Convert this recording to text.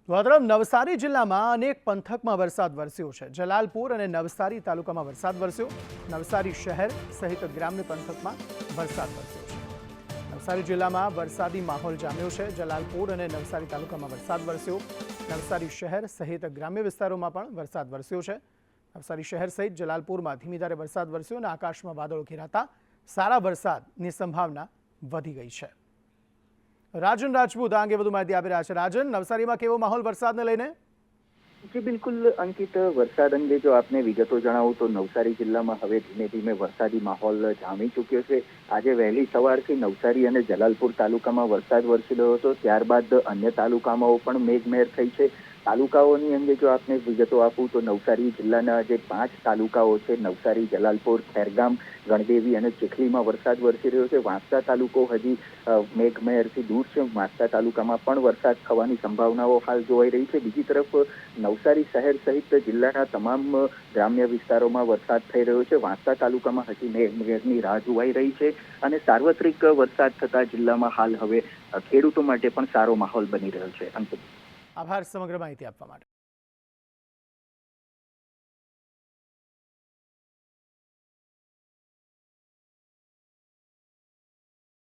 તો આ તરફ નવસારી જિલ્લામાં અનેક પંથકમાં વરસાદ વરસ્યો છે। જલાલપુર અને નવસારી તાલુકામાં વરસાદ વરસ્યો। નવસારી શહેર સહિત ગ્રામ્ય પંથકમાં વરસાદ વરસ્યો છે। નવસારી જિલ્લામાં વરસાદી માહોલ જામ્યો છે। જલાલપુર અને નવસારી તાલુકામાં વરસાદ વરસ્યો। નવસારી શહેર સહિત ગ્રામ્ય વિસ્તારોમાં પણ વરસાદ વરસ્યો છે। નવસારી શહેર સહિત જલાલપુરમાં ધીમી ધારે વરસાદ વરસ્યો અને આકાશમાં વાદળો ઘેરાતા સારા વરસાદની સંભાવના વધી ગઈ છે। રાજન રાજપૂત આ અંગે વધુ માહિતી આપી રહ્યા છે। રાજન, નવસારીમાં કેવો માહોલ વરસાદને લઈને? जी बिल्कुल अंकित, वरसाद अंगे जो आपने विगतो जणावुं तो नवसारी जिल्ला में हवे धीमे धीमे वरसादी माहौल जामी चूक्यो छे। आजे वहेली सवारथी नवसारी अने जलालपुर तालुकामां वरसाद वरसी रह्यो हतो, त्यारबाद अन्य तालुकामां पण मेघमहेर थई छे। तालुकाओनी अंगे जो आपने विगतो आपूं तो नवसारी जिल्लाना जे 5 तालुकाओ छे, नवसारी, जलालपुर, खेरगाम, गणदेवी अने चिखलीमां वरसाद वरसी रह्यो छे। वांसदा तालुको हजी मेघमहेरथी दूर छे। वांसदा तालुकामां पण वरसाद थवानी संभावनाओ हाल जोवाई रही छे। बीजी तरफ नवसारी शहर सहित जिल्लाना तमाम ग्राम्य विस्तारोमां वरसाद थई रह्यो छे। वांसदा तालुकामां हजी मेघमहेરની રાહ જોવાઈ રહી છે અને સાર્વત્રિક વરસાદ થતા જિલ્લામાં હાલ હવે ખેડૂતો માટે પણ સારો માહોલ બની રહ્યો છે। આભાર સમગ્ર માહિતી આપવા માટે।